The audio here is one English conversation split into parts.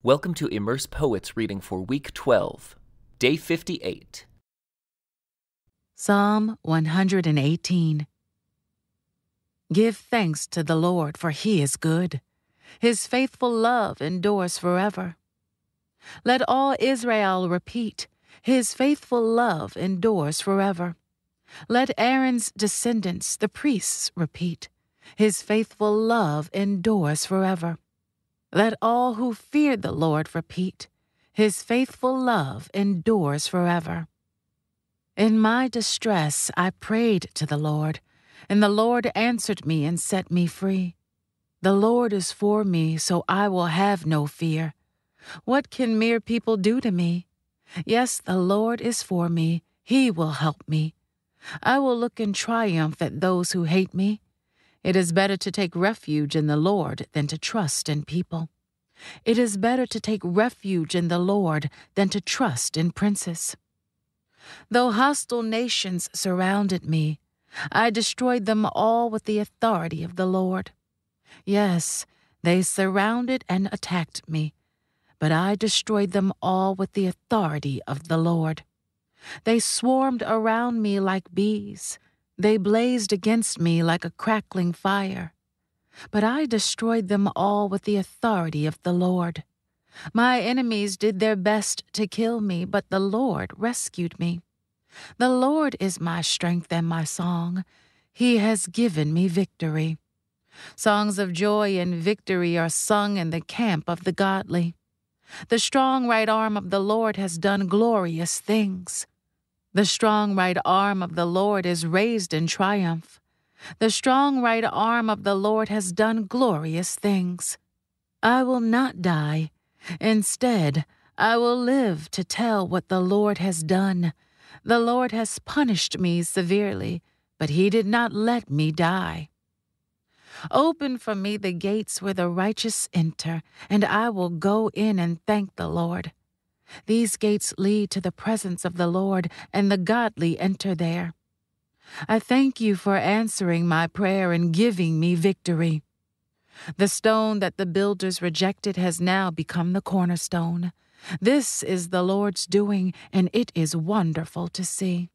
Welcome to Immerse Poets reading for Week 12, Day 58. Psalm 118. Give thanks to the Lord, for he is good. His faithful love endures forever. Let all Israel repeat, his faithful love endures forever. Let Aaron's descendants, the priests, repeat, his faithful love endures forever. Let all who fear the Lord repeat, his faithful love endures forever. In my distress I prayed to the Lord, and the Lord answered me and set me free. The Lord is for me, so I will have no fear. What can mere people do to me? Yes, the Lord is for me. He will help me. I will look in triumph at those who hate me. It is better to take refuge in the Lord than to trust in people. It is better to take refuge in the Lord than to trust in princes. Though hostile nations surrounded me, I destroyed them all with the authority of the Lord. Yes, they surrounded and attacked me, but I destroyed them all with the authority of the Lord. They swarmed around me like bees. They blazed against me like a crackling fire. But I destroyed them all with the authority of the Lord. My enemies did their best to kill me, but the Lord rescued me. The Lord is my strength and my song. He has given me victory. Songs of joy and victory are sung in the camp of the godly. The strong right arm of the Lord has done glorious things. The strong right arm of the Lord is raised in triumph. The strong right arm of the Lord has done glorious things. I will not die. Instead, I will live to tell what the Lord has done. The Lord has punished me severely, but he did not let me die. Open for me the gates where the righteous enter, and I will go in and thank the Lord. These gates lead to the presence of the Lord, and the godly enter there. I thank you for answering my prayer and giving me victory. The stone that the builders rejected has now become the cornerstone. This is the Lord's doing, and it is wonderful to see.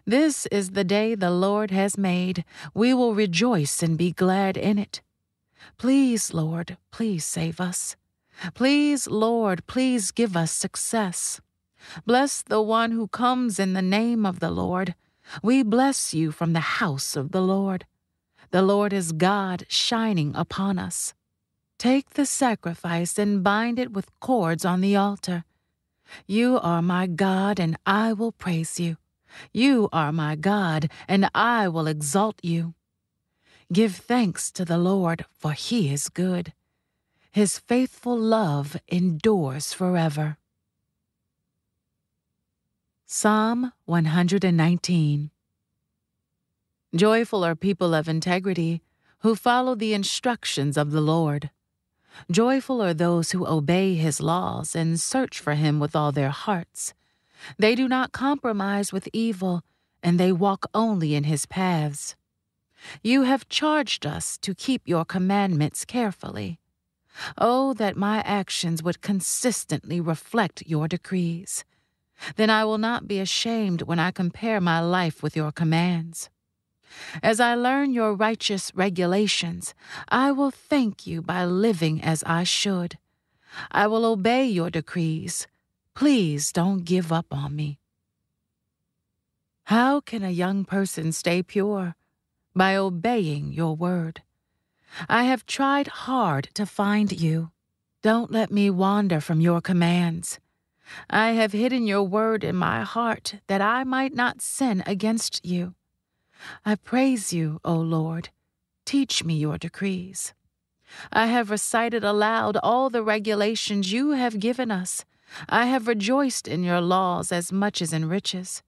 This is the day the Lord has made. We will rejoice and be glad in it. Please, Lord, please save us. Please, Lord, please give us success. Bless the one who comes in the name of the Lord. We bless you from the house of the Lord. The Lord is God shining upon us. Take the sacrifice and bind it with cords on the altar. You are my God, and I will praise you. You are my God, and I will exalt you. Give thanks to the Lord, for he is good. His faithful love endures forever. Psalm 119. Joyful are people of integrity, who follow the instructions of the Lord. Joyful are those who obey his laws and search for him with all their hearts. They do not compromise with evil, and they walk only in his paths. You have charged us to keep your commandments carefully. Oh, that my actions would consistently reflect your decrees. Then I will not be ashamed when I compare my life with your commands. As I learn your righteous regulations, I will thank you by living as I should. I will obey your decrees. Please don't give up on me. How can a young person stay pure? By obeying your word. I have tried hard to find you. Don't let me wander from your commands. I have hidden your word in my heart that I might not sin against you. I praise you, O Lord. Teach me your decrees. I have recited aloud all the regulations you have given us. I have rejoiced in your laws as much as in riches.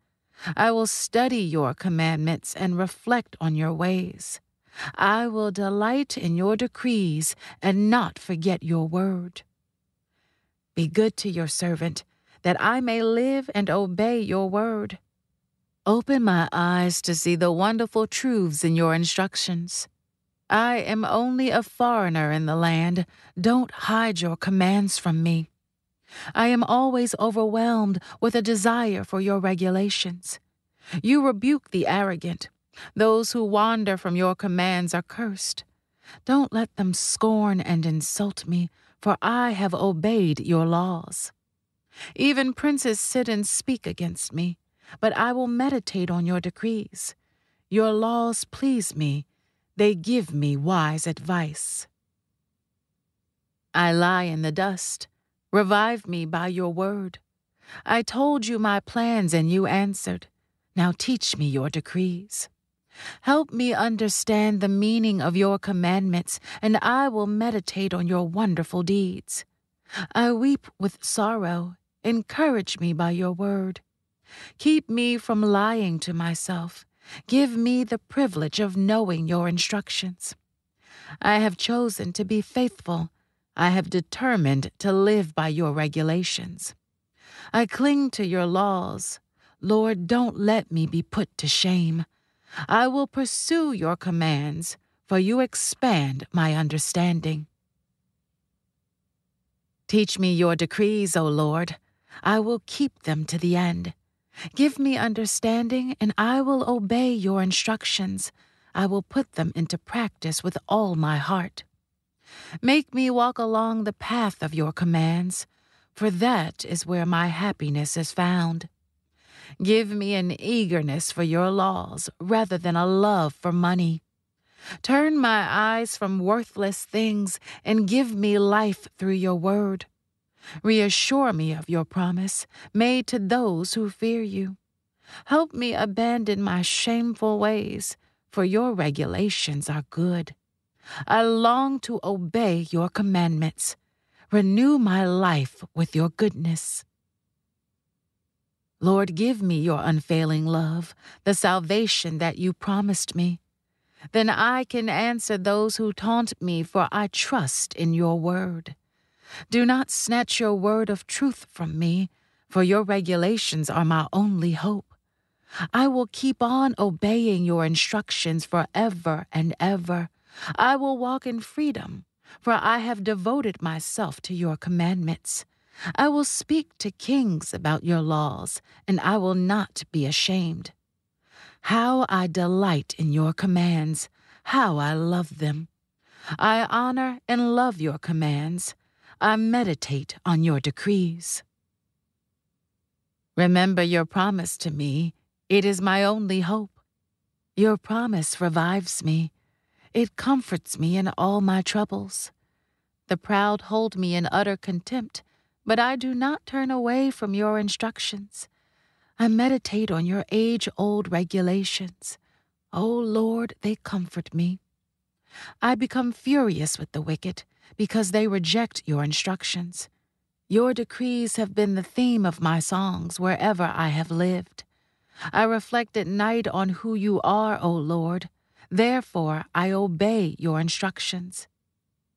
I will study your commandments and reflect on your ways. I will delight in your decrees and not forget your word. Be good to your servant, that I may live and obey your word. Open my eyes to see the wonderful truths in your instructions. I am only a foreigner in the land. Don't hide your commands from me. I am always overwhelmed with a desire for your regulations. You rebuke the arrogant. Those who wander from your commands are cursed. Don't let them scorn and insult me, for I have obeyed your laws. Even princes sit and speak against me, but I will meditate on your decrees. Your laws please me. They give me wise advice. I lie in the dust. Revive me by your word. I told you my plans and you answered. Now teach me your decrees. Help me understand the meaning of your commandments, and I will meditate on your wonderful deeds. I weep with sorrow. Encourage me by your word. Keep me from lying to myself. Give me the privilege of knowing your instructions. I have chosen to be faithful. I have determined to live by your regulations. I cling to your laws. Lord, don't let me be put to shame. I will pursue your commands, for you expand my understanding. Teach me your decrees, O Lord. I will keep them to the end. Give me understanding, and I will obey your instructions. I will put them into practice with all my heart. Make me walk along the path of your commands, for that is where my happiness is found. Give me an eagerness for your laws rather than a love for money. Turn my eyes from worthless things and give me life through your word. Reassure me of your promise made to those who fear you. Help me abandon my shameful ways, for your regulations are good. I long to obey your commandments. Renew my life with your goodness. Lord, give me your unfailing love, the salvation that you promised me. Then I can answer those who taunt me, for I trust in your word. Do not snatch your word of truth from me, for your regulations are my only hope. I will keep on obeying your instructions forever and ever. I will walk in freedom, for I have devoted myself to your commandments. I will speak to kings about your laws, and I will not be ashamed. How I delight in your commands, how I love them. I honor and love your commands. I meditate on your decrees. Remember your promise to me. It is my only hope. Your promise revives me. It comforts me in all my troubles. The proud hold me in utter contempt, but I do not turn away from your instructions. I meditate on your age-old regulations. O Lord, they comfort me. I become furious with the wicked because they reject your instructions. Your decrees have been the theme of my songs wherever I have lived. I reflect at night on who you are, O Lord. Therefore, I obey your instructions.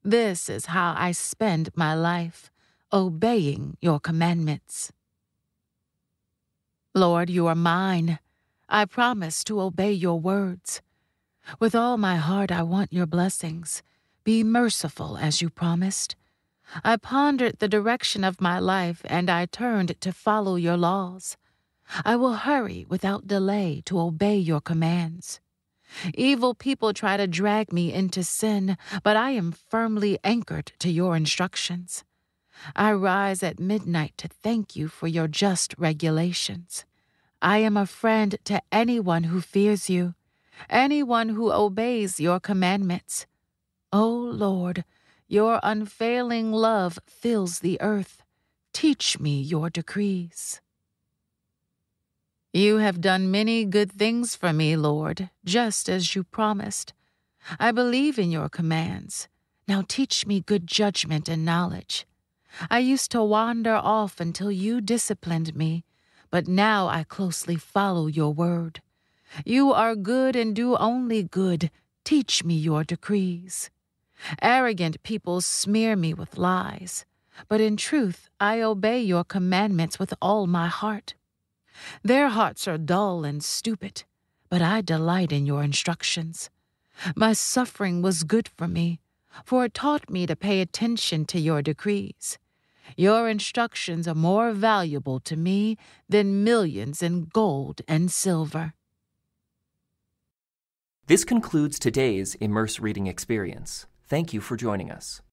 This is how I spend my life, obeying your commandments. Lord, you are mine. I promise to obey your words. With all my heart, I want your blessings. Be merciful as you promised. I pondered the direction of my life, and I turned to follow your laws. I will hurry without delay to obey your commands. Evil people try to drag me into sin, but I am firmly anchored to your instructions. I rise at midnight to thank you for your just regulations. I am a friend to anyone who fears you, anyone who obeys your commandments. O Lord, your unfailing love fills the earth. Teach me your decrees. You have done many good things for me, Lord, just as you promised. I believe in your commands. Now teach me good judgment and knowledge. I used to wander off until you disciplined me, but now I closely follow your word. You are good and do only good. Teach me your decrees. Arrogant people smear me with lies, but in truth I obey your commandments with all my heart. Their hearts are dull and stupid, but I delight in your instructions. My suffering was good for me, for it taught me to pay attention to your decrees. Your instructions are more valuable to me than millions in gold and silver. This concludes today's Immerse reading experience. Thank you for joining us.